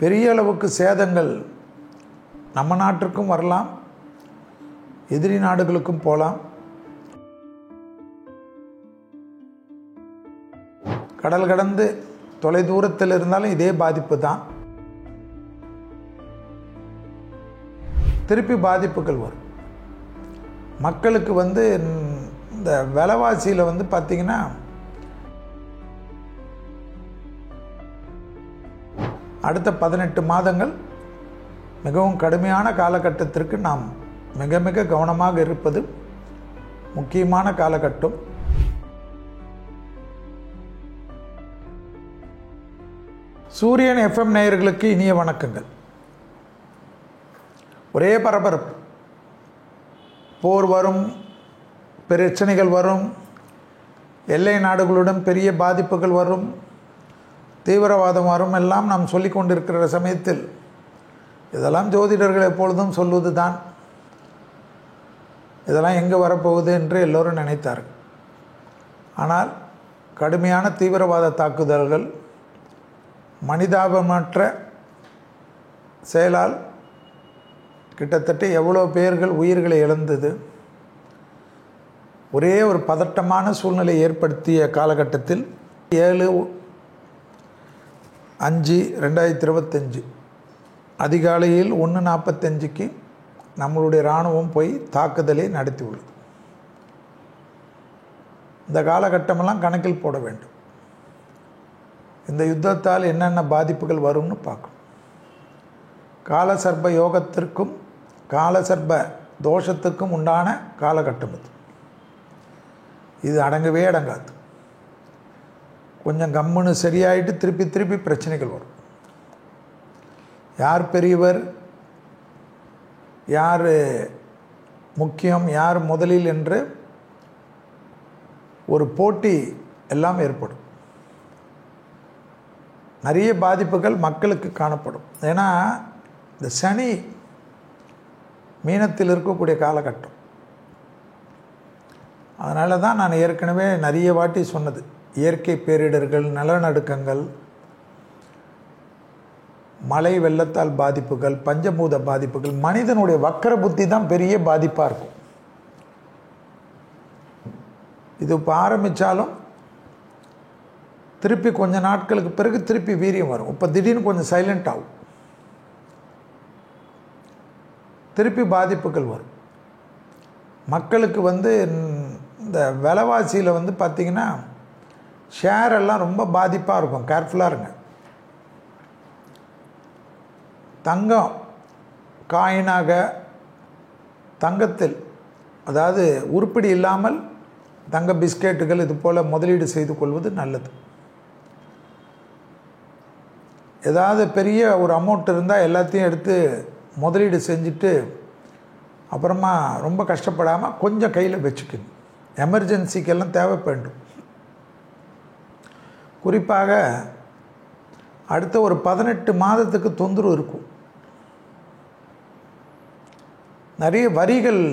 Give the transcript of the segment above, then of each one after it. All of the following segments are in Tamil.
பெரிய அளவுக்கு சேதங்கள் நம்ம நாட்டிற்கும் வரலாம், எதிரி நாடுகளுக்கும் போகலாம். கடல் கடந்து தொலை தூரத்தில் இருந்தாலும் இதே பாதிப்பு தான். திருப்பி பாதிப்புகள் வரும். மக்களுக்கு இந்த விலைவாசியில் பார்த்திங்கன்னா அடுத்த 18 மாதங்கள் மிகவும் கடுமையான காலகட்டத்திற்கு நாம் மிக மிக கவனமாக இருப்பது முக்கியமான காலகட்டம். சூரியன் FM நேயர்களுக்கு இனிய வணக்கங்கள். ஒரே பரபரப்பு. போர் வரும், பிரச்சனைகள் வரும், எல்லை நாடுகளுடன் பெரிய பாதிப்புகள் வரும், தீவிரவாதம் வரும் எல்லாம் நாம் சொல்லி கொண்டிருக்கிற சமயத்தில் இதெல்லாம் ஜோதிடர்கள் எப்பொழுதும் சொல்வது தான். இதெல்லாம் எங்கே வரப்போகுது என்று எல்லோரும் நினைத்தார்கள். ஆனால் கடுமையான தீவிரவாத தாக்குதல்கள், மனிதாபமற்ற செயலால் கிட்டத்தட்ட எவ்வளோ பேர்கள் உயிர்களை இழந்தது. ஒரே ஒரு பதட்டமான சூழ்நிலை ஏற்படுத்திய காலகட்டத்தில் 7/5/2025 அதிகாலையில் 1:45க்கு நம்மளுடைய இராணுவம் போய் தாக்குதலை நடத்தியுள்ளது. இந்த காலகட்டமெல்லாம் கணக்கில் போட வேண்டும். இந்த யுத்தத்தால் என்னென்ன பாதிப்புகள் வரும்னு பார்க்கணும். காலசர்ப யோகத்திற்கும் காலசர்ப தோஷத்துக்கும் உண்டான காலகட்டம் இது. இது அடங்கவே அடங்காது. கொஞ்சம் கம்முன்னு சரியாயிட்டு திருப்பி திருப்பி பிரச்சனைகள் வரும். யார் பெரியவர், யார் முக்கியம், யார் முதலில் என்று ஒரு போட்டி எல்லாம் ஏற்படும். நிறைய பாதிப்புகள் மக்களுக்கு காணப்படும். ஏன்னா இந்த சனி மீனத்தில் இருக்கக்கூடிய காலகட்டம். அதனால தான் நான் ஏற்கனவே நிறைய வாட்டி சொன்னது, இயற்கை பேரிடர்கள், நிலநடுக்கங்கள், மழை வெள்ளத்தால் பாதிப்புகள், பஞ்சபூத பாதிப்புகள், மனிதனுடைய வக்கர புத்தி தான் பெரிய பாதிப்பாக இருக்கும். இது இப்போ ஆரம்பித்தாலும் திருப்பி கொஞ்ச நாட்களுக்கு பிறகு திருப்பி வீரியம் வரும். இப்போ திடீர்னு கொஞ்சம் சைலண்ட் ஆகும், திருப்பி பாதிப்புகள் வரும். மக்களுக்கு இந்த விலைவாசியில் பார்த்திங்கன்னா ஷேர் எல்லாம் ரொம்ப பாதிப்பாக இருக்கும். கேர்ஃபுல்லாக இருங்க. தங்கம் காயினாக, தங்கத்தில் அதாவது உருப்படி இல்லாமல் தங்க பிஸ்கெட்டுகள் இது போல் முதலீடு செய்து கொள்வது நல்லது. ஏதாவது பெரிய ஒரு அமௌண்ட் இருந்தால் எல்லாத்தையும் எடுத்து முதலீடு செஞ்சுட்டு அப்புறமா ரொம்ப கஷ்டப்படாமல் கொஞ்சம் கையில் வச்சுக்கணும். எமர்ஜென்சிக்கெல்லாம் தேவைப்படும். குறிப்பாக அடுத்த ஒரு 18 மாதத்துக்கு தொந்தரவு இருக்கும். நிறைய வரிகள்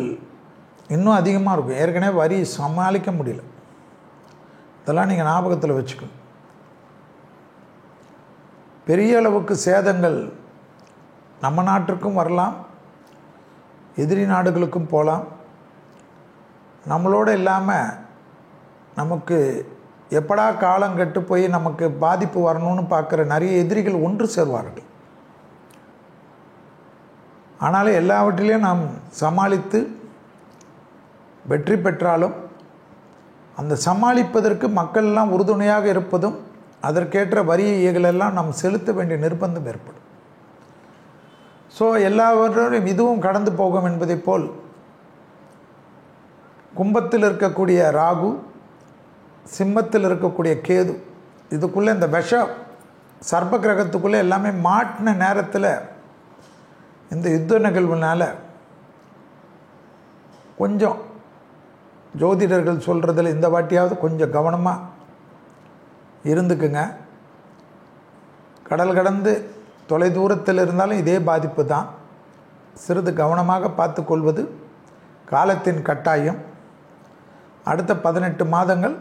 இன்னும் அதிகமாக இருக்கும். ஏற்கனவே வரி சமாளிக்க முடியல. இதெல்லாம் நீங்கள் ஞாபகத்தில் வச்சுக்கணும். பெரிய அளவுக்கு சேதங்கள் நம்ம நாட்டிற்கும் வரலாம், எதிரி நாடுகளுக்கும் போகலாம். நம்மளோடு இல்லாமல் நமக்கு எப்படா காலம் கெட்டு போய் நமக்கு பாதிப்பு வரணும்னு பார்க்குற நிறைய எதிரிகள் ஒன்று சேர்வார்கள். ஆனாலும் எல்லாவற்றிலையும் நாம் சமாளித்து வெற்றி பெற்றாலும் அந்த சமாளிப்பதற்கு மக்கள் எல்லாம் உறுதுணையாக இருப்பதும் அதற்கேற்ற வரியைகளெல்லாம் நாம் செலுத்த வேண்டிய நிர்பந்தம் ஏற்படும். ஸோ எல்லாவற்றையும் இதுவும் கடந்து போகும் என்பதை போல் கும்பத்தில் இருக்கக்கூடிய ராகு, சிம்மத்தில் இருக்கக்கூடிய கேது, இதுக்குள்ளே இந்த சர்ப்ப கிரகத்துக்குள்ளே எல்லாமே மாட்டின நேரத்தில் இந்த யுத்த நிகழ்வுனால கொஞ்சம் ஜோதிடர்கள் சொல்கிறதில் இந்த வாட்டியாவது கொஞ்சம் கவனமாக இருந்துக்குங்க. கடல் கடந்து தொலை தூரத்தில் இருந்தாலும் இதே பாதிப்பு தான். சிறிது கவனமாக பார்த்து கொள்வது காலத்தின் கட்டாயம். அடுத்த 18 மாதங்கள்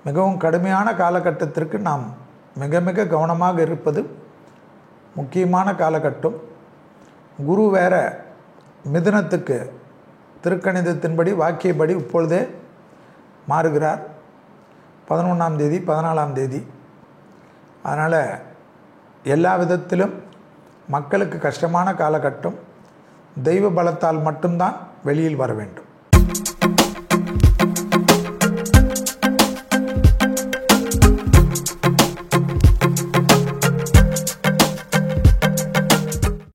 மிகவும் கடுமையான காலகட்டத்திற்கு நாம் மிக மிக கவனமாக இருப்பது முக்கியமான காலகட்டம். குரு வேற மிதுனத்துக்கு திருக்கணிதத்தின்படி வாக்கியப்படி இப்பொழுதே மாறுகிறார் 11ஆம் தேதி 14ஆம் தேதி. அதனால் எல்லா விதத்திலும் மக்களுக்கு கஷ்டமான காலகட்டம். தெய்வ பலத்தால் மட்டும்தான் வெளியில் வர வேண்டும்.